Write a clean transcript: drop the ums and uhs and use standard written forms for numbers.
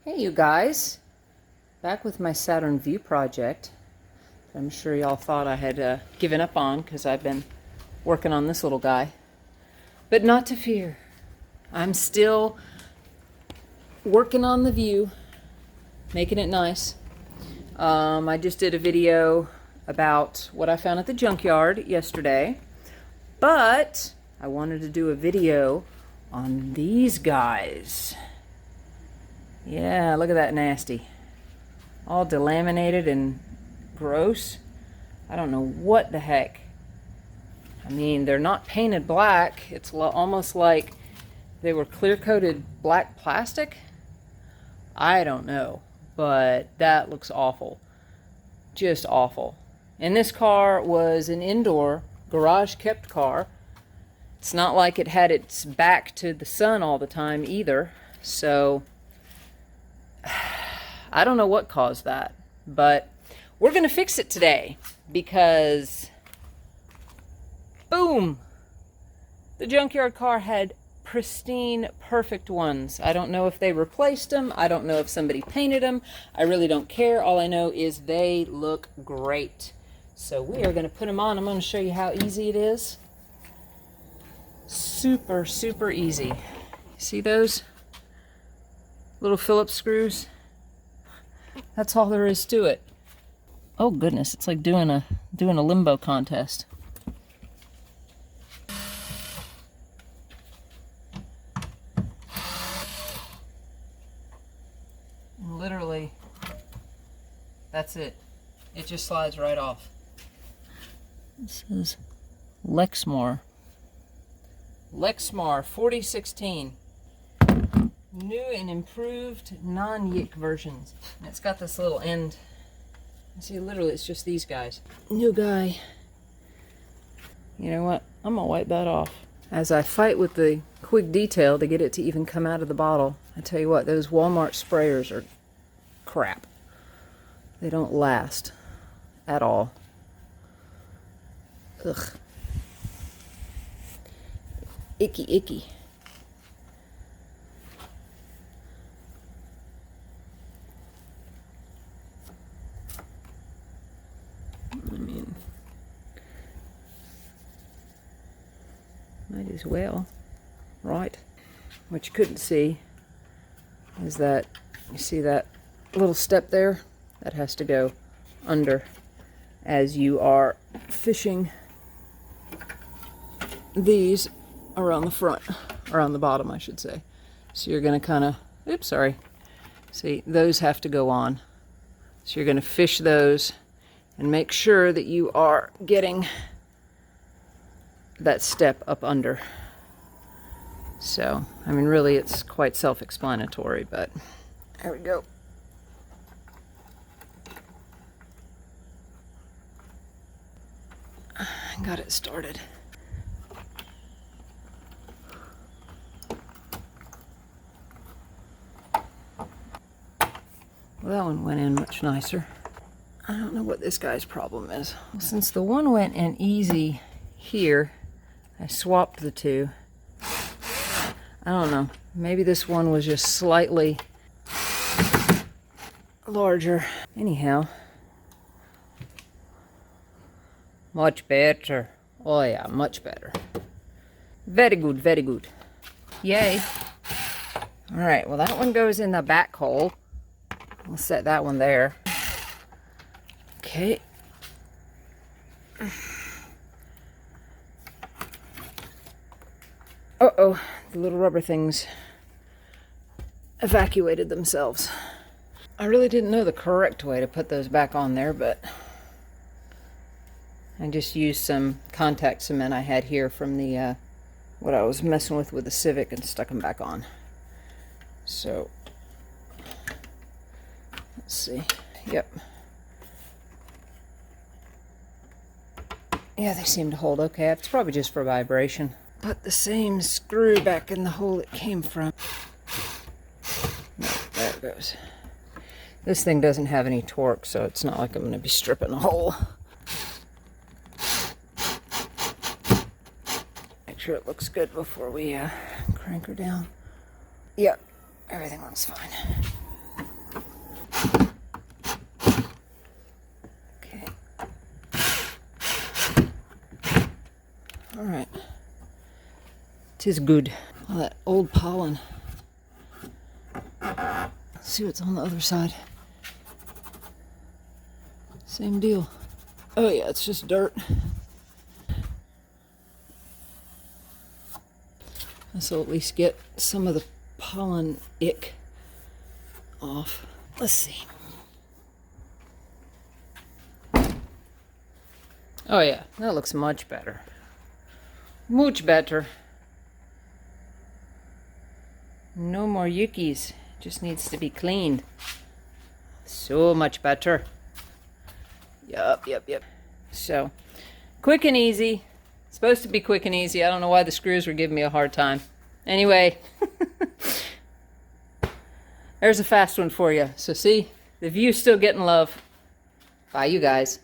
Hey you guys, back with my Saturn View project. I'm sure y'all thought I had given up on because I've been working on this little guy. But not to fear. I'm still working on the View, making it nice. I just did a video about what I found at the junkyard yesterday, but I wanted to do a video on these guys. Yeah, look at that nasty. All delaminated and gross. I don't know what the heck. I mean, they're not painted black. It's almost like they were clear-coated black plastic. I don't know, but that looks awful. Just awful. And this car was an indoor, garage-kept car. It's not like it had its back to the sun all the time either, so I don't know what caused that, but we're going to fix it today because, boom, the junkyard car had pristine, perfect ones. I don't know if they replaced them. I don't know if somebody painted them. I really don't care. All I know is they look great. So we are going to put them on. I'm going to show you how easy it is. Super, super easy. See those little Phillips screws? That's all there is to it. Oh goodness, it's like doing a limbo contest. And literally, that's it. It just slides right off. This is Lexmark 4016. New and improved non-yick versions. And it's got this little end. See, literally, it's just these guys. New guy. You know what? I'm gonna wipe that off. As I fight with the quick detail to get it to even come out of the bottle, I tell you what, those Walmart sprayers are crap. They don't last at all. Ugh. Icky, icky. I mean, might as well, right? What you couldn't see is that, you see that little step there? That has to go under as you are fishing these around the front, around the bottom, I should say. So you're going to kind of, oops, sorry. See, those have to go on. So you're going to fish those and make sure that you are getting that step up under. So, I mean, really, it's quite self-explanatory, but there we go. Got it started. Well, that one went in much nicer. I don't know what this guy's problem is. Well, since the one went in easy here, I swapped the two. I don't know. Maybe this one was just slightly larger. Anyhow. Much better. Oh yeah, much better. Very good, very good. Yay. Alright, well that one goes in the back hole. We'll set that one there. Okay. Uh-oh, the little rubber things evacuated themselves. I really didn't know the correct way to put those back on there, but I just used some contact cement I had here from the, what I was messing with the Civic and stuck them back on. So, let's see. Yep. Yeah, they seem to hold okay. It's probably just for vibration. Put the same screw back in the hole it came from. No, there it goes. This thing doesn't have any torque, so it's not like I'm going to be stripping a hole. Make sure it looks good before we crank her down. Yep, everything looks fine. 'Tis good. All that old pollen. Let's see what's on the other side. Same deal. Oh yeah, it's just dirt. This will at least get some of the pollen ick off. Let's see. Oh yeah, that looks much better. Much better. No more yuckies. Just needs to be cleaned. So much better. Yup. So, quick and easy. Supposed to be quick and easy. I don't know why the screws were giving me a hard time. Anyway, there's a fast one for you. So see, the Vue's still getting love. Bye, you guys.